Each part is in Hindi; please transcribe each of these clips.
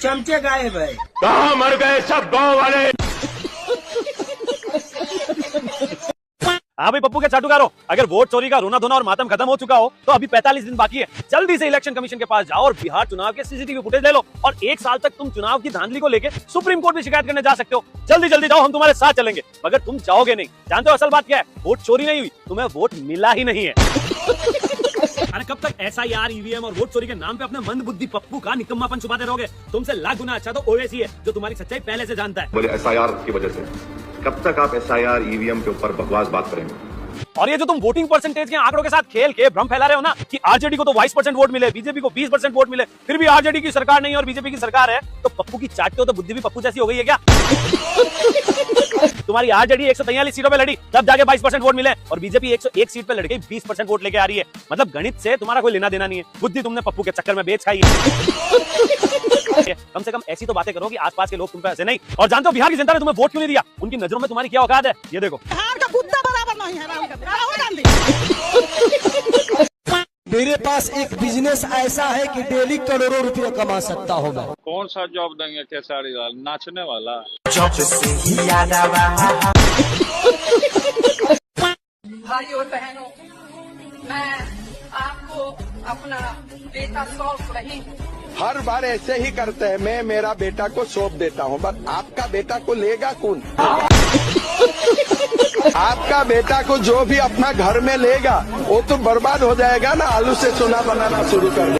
चमचे गायब है। कहाँ मर गए सब गाँव वाले। हाँ भाई पप्पू के चाटुकारो, अगर वोट चोरी का रोना धोना और मातम खत्म हो चुका हो तो अभी 45 दिन बाकी है। जल्दी से इलेक्शन कमीशन के पास जाओ और बिहार चुनाव के सीसीटीवी फुटेज ले लो और 1 साल तक तुम चुनाव की धांधली को लेकर सुप्रीम कोर्ट में शिकायत करने जा सकते हो। जल्दी जल्दी जाओ, हम तुम्हारे साथ चलेंगे। मगर तुम जाओगे नहीं। जानते हो असल बात क्या है? वोट चोरी नहीं हुई, तुम्हें वोट मिला ही नहीं है। अरे कब तक SIR, EVM और वोट चोरी के नाम पे अपने मंद बुद्धि पप्पू का निकम्मापन छुपाते रहोगे? तुमसे लाख गुना अच्छा तो ओवैसी है जो तुम्हारी सच्चाई पहले से जानता है। बोले SIR की वजह से कब तक आप SIR EVM के ऊपर बकवास बात करेंगे? और ये जो तुम वोटिंग परसेंटेज के आंकड़ों के साथ खेल के भ्रम फैला रहे हो ना कि आरजेडी को तो 22% वोट मिले, बीजेपी को 20% वोट मिले, फिर भी आरजेडी की सरकार नहीं और बीजेपी की सरकार है, तो पप्पू की चाटते हो तो बुद्धि भी पप्पू जैसी हो गई है क्या? तुम्हारी आरजेडी 143 सीटों पे लड़ी, तब जाके 22% वोट मिले और बीजेपी 101 सीट पे लड़के 20% वोट लेके आ रही है। मतलब गणित से तुम्हारा कोई लेना देना नहीं है। बुद्धि तुमने पप्पू के चक्कर में बेच खाई है। कम से कम ऐसी तो बातें करो कि आसपास के लोग तुम पे ऐसे नहीं। और जानते हो बिहार की जनता ने तुम्हें वोट क्यों नहीं दिया? उनकी नजरों में तुम्हारी क्या औकात है? ये देखो, बिहार का कुत्ता बराबर नहीं है राहुल गांधी। मेरे पास एक बिजनेस ऐसा है कि डेली करोड़ों रुपए कमा सकता हूँ मैं। कौन सा जॉब देंगे खेसारी लाल? नाचने वाला? जॉब से ही याद आवा। भाई और बहनों, मैं आपको अपना बेटा सौंप रही हूँ। हर बार ऐसे ही करते हैं। मैं मेरा बेटा को सौंप देता हूँ, बस आपका बेटा को लेगा कौन? आपका बेटा को जो भी अपना घर में लेगा वो तो बर्बाद हो जाएगा ना। आलू से सोना बनाना शुरू कर दे।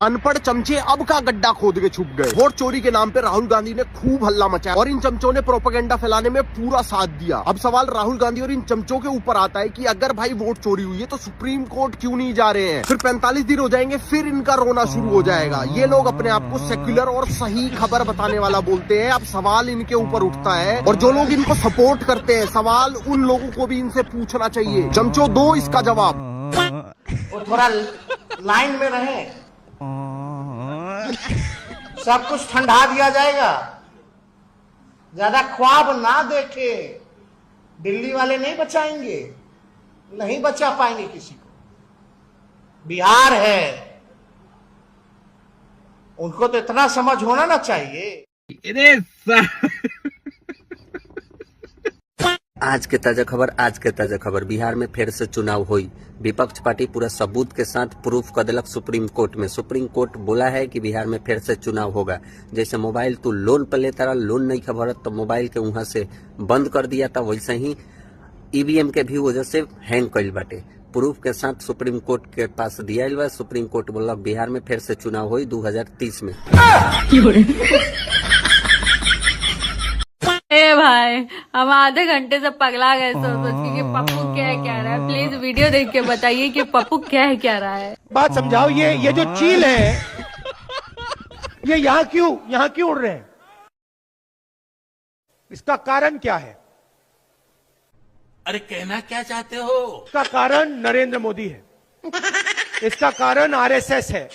अनपढ़ चमचे अब का गड्ढा खोद के छुप गए। वोट चोरी के नाम पे राहुल गांधी ने खूब हल्ला मचाया और इन चमचों ने प्रोपेगेंडा फैलाने में पूरा साथ दिया। अब सवाल राहुल गांधी और इन चमचों के ऊपर आता है कि अगर भाई वोट चोरी हुई है तो सुप्रीम कोर्ट क्यों नहीं जा रहे हैं? फिर 45 दिन हो जाएंगे, फिर इनका रोना शुरू हो जाएगा। ये लोग अपने आप को सेक्युलर और सही खबर बताने वाला बोलते हैं। अब सवाल इनके ऊपर उठता है और जो लोग इनको सपोर्ट करते हैं, सवाल उन लोगों को भी इनसे पूछना चाहिए। चमचों दो इसका जवाब। थोड़ा लाइन में रहे, सब कुछ ठंडा दिया जाएगा। ज्यादा ख्वाब ना देखे। दिल्ली वाले नहीं बचाएंगे, नहीं बचा पाएंगे किसी को। बिहार है, उनको तो इतना समझ होना ना चाहिए। आज के ताजा खबर बिहार में फिर से चुनाव हुई। विपक्ष पार्टी पूरा सबूत के साथ प्रूफ कर दिलक सुप्रीम कोर्ट में। सुप्रीम कोर्ट बोला है कि बिहार में फिर से चुनाव होगा। जैसे मोबाइल तू लोन पर लेता रहा, लोन नहीं खबर तो मोबाइल के वहां से बंद कर दिया था, वैसे ही ईवीएम के भी वजह से हैंग कइल बाटे। प्रूफ के साथ सुप्रीम कोर्ट के पास दिया हुआ। सुप्रीम कोर्ट बोला बिहार में फिर से चुनाव हुई 2030 में। ए भाई, हम आधे घंटे से पगला गए सोच के कि पप्पू क्या रहा है। प्लीज वीडियो देख के बताइए कि पप्पू क्या रहा है। बात समझाओ। ये जो चील है ये यहाँ क्यों उड़ रहे हैं? इसका कारण क्या है? अरे कहना क्या चाहते हो? इसका कारण नरेंद्र मोदी है, इसका कारण RSS है,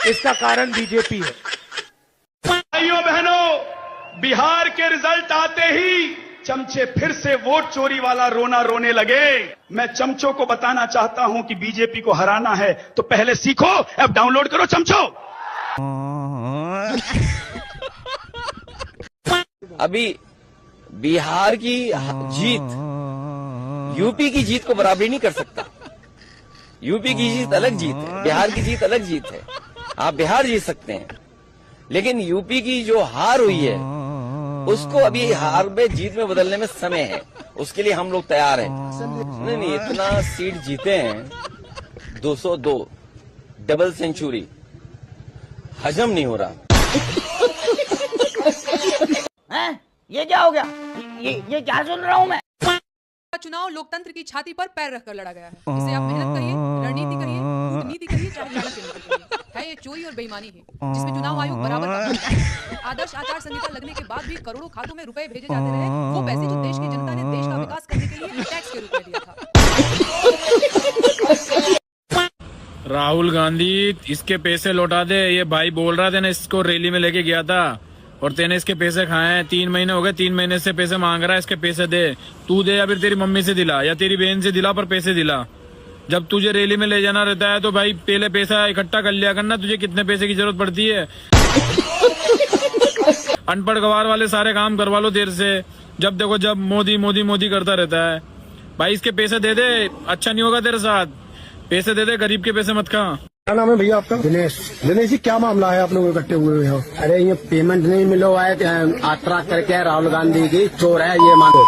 इसका कारण बीजेपी है। भाइयों बहनों, बिहार के रिजल्ट आते ही चमचे फिर से वोट चोरी वाला रोना रोने लगे। मैं चमचों को बताना चाहता हूं कि बीजेपी को हराना है तो पहले सीखो, ऐप डाउनलोड करो चमचों। अभी बिहार की जीत यूपी की जीत को बराबरी नहीं कर सकता। यूपी की जीत अलग जीत है, बिहार की जीत अलग जीत है। आप बिहार जीत सकते हैं, लेकिन यूपी की जो हार हुई है उसको अभी हार में जीत में बदलने में समय है। उसके लिए हम लोग तैयार हैं। नहीं, इतना सीट जीते हैं, 202 डबल सेंचुरी, हजम नहीं हो रहा। ये क्या हो गया? ये क्या सुन रहा हूँ मैं? चुनाव लोकतंत्र की छाती पर पैर रखकर लड़ा गया है। इसे आप मेहनत कहिए, रणनीति कहिए, कूटनीति कहिए, चाहे चाणक्य है। ये चोरी और बेईमानी है जिसमें चुनाव आयोग बराबर काम करता है। आदर्श आचार संहिता लगने के बाद भी करोड़ों खातों में रुपए भेजे जाते रहे। वो पैसे जो देश की जनता ने देश का विकास करने के लिए टैक्स के रूप में दिया था। राहुल गांधी इसके पैसे लौटा दे। ये भाई बोल रहा था ना, इसको रैली में लेके गया था और तेने इसके पैसे खाए हैं। 3 महीने हो गए, 3 महीने से पैसे मांग रहा है। इसके पैसे दे, तू दे या फिर तेरी मम्मी से दिला या तेरी बहन से दिला, पर पैसे दिला। जब तुझे रैली में ले जाना रहता है तो भाई पहले पैसा इकट्ठा कर लिया करना, तुझे कितने पैसे की जरूरत पड़ती है। अनपढ़ गवार वाले सारे काम करवा लो देर से, जब देखो जब मोदी मोदी मोदी करता रहता है। भाई इसके पैसे दे दे, अच्छा नहीं होगा तेरे साथ। पैसे दे दे, गरीब के पैसे मत खा। क्या नाम है भैया आपका? दिनेश। दिनेश जी, क्या मामला है आप लोग इकट्ठे हुए हो? अरे ये पेमेंट नहीं मिलो है, यात्रा करके राहुल गांधी की चोर है ये मानो।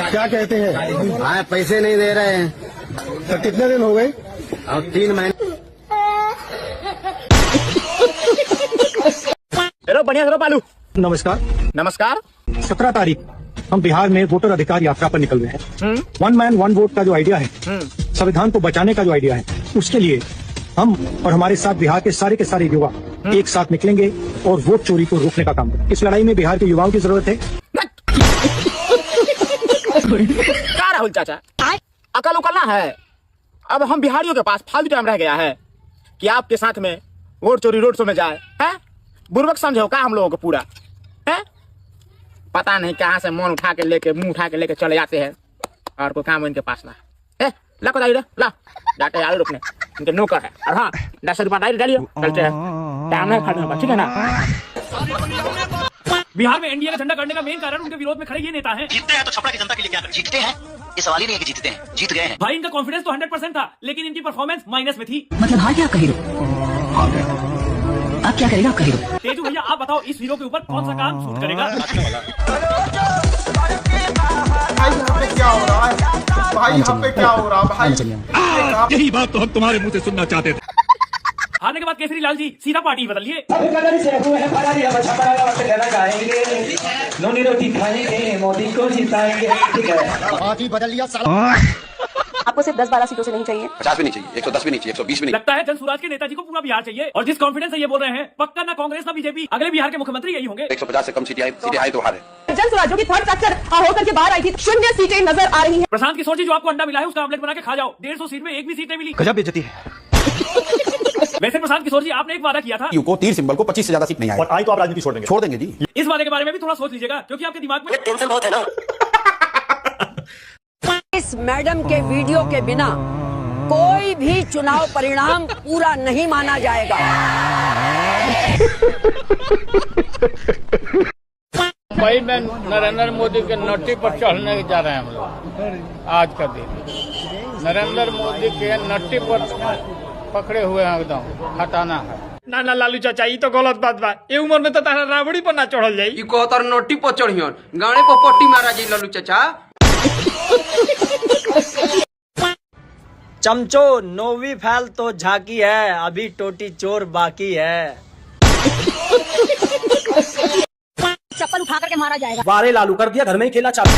क्या कहते हैं? हाँ, पैसे नहीं दे रहे हैं। तो कितने दिन हो गए? अब 3 महीने। बढ़िया करो पालू। नमस्कार। नमस्कार। 17 तारीख हम बिहार में वोटर अधिकार यात्रा पर निकल रहे हैं। 1 मैन 1 वोट का जो आइडिया है, संविधान को बचाने का जो आइडिया है, उसके लिए हम और हमारे साथ बिहार के सारे युवा एक साथ निकलेंगे और वोट चोरी को रोकने का काम करेंगे। इस लड़ाई में बिहार के युवाओं की जरूरत है। क्या राहुल चाचा, अकल उकल ना है? अब हम बिहारियों के पास फालतू टाइम रह गया है कि आपके साथ में वोट चोरी रोड शो में जाए हैं? बुर्बक समझो का हम लोगों को पूरा है? पता नहीं कहाँ से मन उठा के लेके मुंह उठा के लेके चले जाते हैं और कोई काम इनके पास ना है। ला को डायरी ला, डाटे आलू रुकने इनके नौकर है। और हाँ, 10 रुपया डायरी डालिए, चलते हैं, टाइम नहीं खड़े होगा, ठीक है ना? बिहार में एनडीए का झंडा करने का मेन कारण उनके विरोध में खड़े ये नेता हैं। जीतते हैं तो छपरा की जनता के लिए क्या करें? जीतते हैं, ये सवाल ही नहीं है कि जीतते हैं, जीत गए हैं। भाई इनका कॉन्फिडेंस तो 100% था, लेकिन इनकी परफॉर्मेंस माइनस में थी। मतलब हार क्या कह रहे हो? अब क्या करेगा आपका हीरो? तेजू भैया आप बताओ, इस हीरो के ऊपर कौन सा काम सूट करेगा? भाई यहाँ पे क्या हो रहा है? भाई यहाँ पे क्या हो रहा है? भाई यही बात तो हम तुम्हारे मुंह से सुनना चाहते थे। हारने के बाद केसरी लाल जी सीधा पार्टी बदलिए। मोदी को जिताएंगे, ठीक है? पार्टी बदल लिया साला। आपको सिर्फ 10-12 सीटों से नहीं चाहिए, 50 भी नहीं चाहिए, 110 भी नहीं चाहिए, 120 भी नहीं। लगता है जन स्वराज के नेताजी को पूरा बिहार चाहिए, और जिस कॉन्फिडेंस से ये बोल रहे हैं, पक्का ना कांग्रेस ना बीजेपी अगले बिहार के मुख्यमंत्री यही होंगे। 150 से कम सीटें आई तो हारे। जन स्वराज्यों की थर्ड सेक्टर होकर के बाहर आई थी, 0 सीटें नजर आ रही हैं। प्रशांत किशोर जी, जो आपको अंडा मिला है उसका ऑमलेट बना के खा जाओ। 150 सीट में एक भी सीट नहीं मिली, गजब बेइज्जती है। वैसे प्रशांत किशोर जी, आपने एक वादा किया था को तीर सिंबल को 25 से ज्यादा सीट नहीं आई, और आई तो आप राजनीति छोड़ देंगे जी। इस वादे के बारे में भी थोड़ा सोच लीजिएगा, क्योंकि आपके दिमाग में टेंशन बहुत है ना। इस मैडम के वीडियो के बिना कोई भी चुनाव परिणाम पूरा नहीं माना जाएगा। भाई मैं नरेंद्र मोदी के नट्टी पर चढ़ने जा रहे हैं हम लोग। आज का दिन नरेंद्र मोदी के नट्टी पर पकड़े हुए हैं, एकदम हटाना है। ना ना लालू चाचा, ये तो गलत बात बा। ये उम्र में तो तारा रावड़ी पर ना चढ़ल जाई। ई कहतर नट्टी पर चढ़ियन, गाड़े पर पट्टी मारा जाई लालू चाचा। चमचो, नौवीं फैल तो झाकी है, अभी टोटी चोर बाकी है। चप्पल उठा करके मारा जाएगा। वारे लालू, कर दिया घर में ही खेला चालू।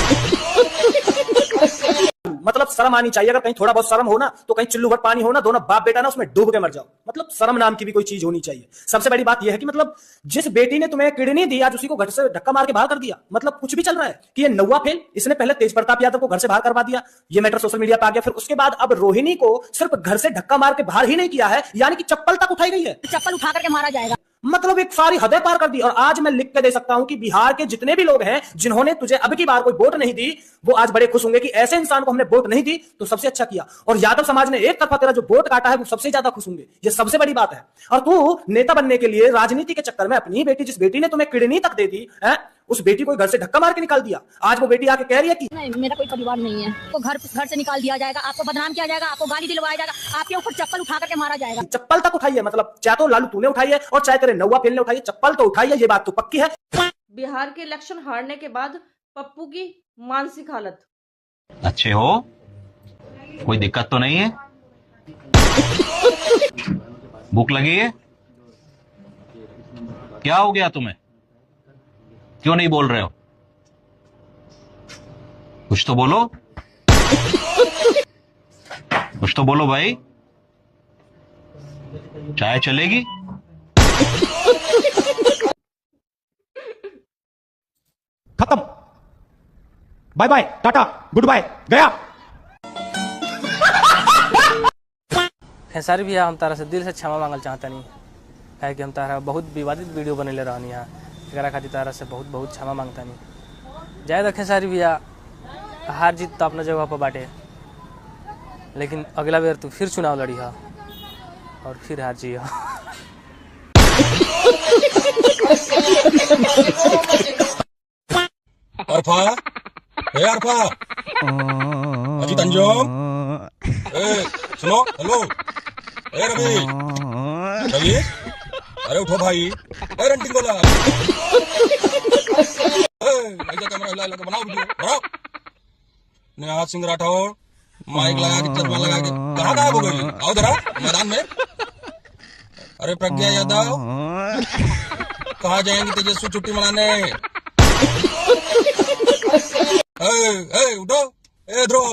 मतलब शर्म आनी चाहिए। अगर कहीं थोड़ा बहुत शर्म हो ना, तो कहीं चिल्लू भर पानी हो ना, दोनों बाप बेटा ना उसमें डूब के मर जाओ। मतलब शर्म नाम की भी कोई चीज होनी चाहिए। सबसे बड़ी बात यह है कि मतलब जिस बेटी ने तुम्हें किडनी दी, आज उसी को घर से धक्का मार के बाहर कर दिया। मतलब कुछ भी चल रहा है कि ये नौवा फेल, इसने पहले तेज प्रताप यादव को घर से बाहर करवा दिया, ये मैटर सोशल मीडिया पे आ गया। फिर उसके बाद अब रोहिणी को सिर्फ घर से धक्का मार के बाहर ही नहीं किया है, यानी कि चप्पल तक उठाई गई है। चप्पल उठा करके मारा जाएगा। मतलब एक सारी हदें पार कर दी। और आज मैं लिख के दे सकता हूं कि बिहार के जितने भी लोग हैं जिन्होंने तुझे अब की बार कोई वोट नहीं दी, वो आज बड़े खुश होंगे कि ऐसे इंसान को हमने वोट नहीं दी तो सबसे अच्छा किया। और यादव समाज ने एक तरफा तेरा जो वोट काटा है वो सबसे ज्यादा खुश होंगे। ये सबसे बड़ी बात है। और तू नेता बनने के लिए राजनीति के चक्कर में अपनी बेटी, जिस बेटी ने तुम्हें किडनी तक दे दी है, उस बेटी को घर से धक्का मार के निकाल दिया। आज वो बेटी आके कह रही है कि नहीं, मेरा कोई परिवार नहीं है, तो घर से निकाल दिया जाएगा, आपको बदनाम किया जाएगा, आपको गाली दिलवाया जाएगा, आपके ऊपर चप्पल उठा करके मारा जाएगा। चप्पल तक उठाई है। मतलब चाहे तो लालू तूने उठाई है और चाहे तेरे नौवा फेल ने उठाई है, चप्पल तो उठाई है, ये बात तो पक्की है। बिहार के इलेक्शन हारने के बाद पप्पू की मानसिक हालत। अच्छे हो, कोई दिक्कत तो नहीं है? भूख लगी है? क्या हो गया तुम्हें? क्यों नहीं बोल रहे हो? कुछ तो बोलो, कुछ तो बोलो भाई। चाय चलेगी? खत्म, bye bye, tata, goodbye, गया। खेसारी भैया, हम तारा से दिल से क्षमा मांगल चाहता नहीं है कि हम तारा बहुत विवादित वीडियो बनेले रहनी है, एकरा खातिर तारा से बहुत बहुत क्षमा मांगता नहीं। जय द खेसारी भैया, हार जीत तो अपना जगह पर बाटे, लेकिन अगला बार तू फिर चुनाव लड़ी हा और फिर हार जी हा। अरफा, अरफा, अजीत अंजुम, सुनो, हेलो, रवि, रवि, अरे उठो भाई, रंटिंग बोला, ऐसा कैमरा हिला के बनाओ वीडियो, बनाओ। निहाल सिंह राठौर, माइक लगा के चश्मा लगा के कहाँ गायब हो गई? आओ जरा मैदान में। अरे प्रज्ञा यादव, कहाँ जाएंगी तेजस्वी छुट्टी मनाने? उठो, ध्रुव,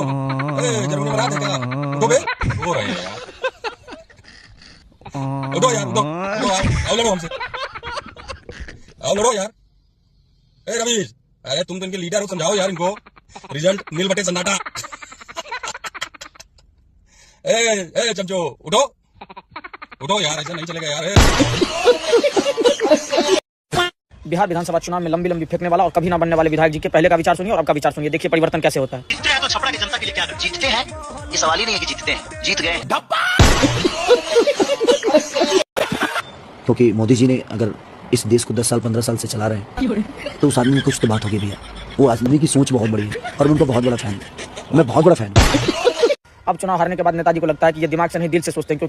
जर्मनी में रात है क्या? उठो बे, हो रहे हैं यार। उठो यार, उठो, आओ लड़ो हमसे, आओ लड़ो यार। रवीश, अरे तुम तो इनके लीडर हो, समझाओ यार इनको। रिजल्ट नील बटे सन्नाटा। चमचो, उठो, उठो यार, ऐसा नहीं चलेगा यार। बिहार विधानसभा चुनाव में लंबी लंबी फेंकने वाला और कभी ना बनने वाले विधायक जी के पहले का विचार सुनिए और अब का विचार सुनिए, देखिए परिवर्तन कैसे होता है। जीतते हैं तो छपरा की जनता के लिए क्या जीतते हैं, ये सवाल ही नहीं है कि जीतते हैं, जीत गए। क्योंकि मोदी जी ने अगर इस देश को 10 साल 15 साल से चला रहे हैं तो उस आदमी में कुछ तो बात होगी भैया। वो आदमी की सोच बहुत बड़ी है और मैं उनका बहुत बड़ा फैन हूं, मैं बहुत बड़ा फैन हूं। अब चुनाव हारने के बाद नेताजी को लगता है कि ये दिमाग से नहीं दिल से सोचते हैं,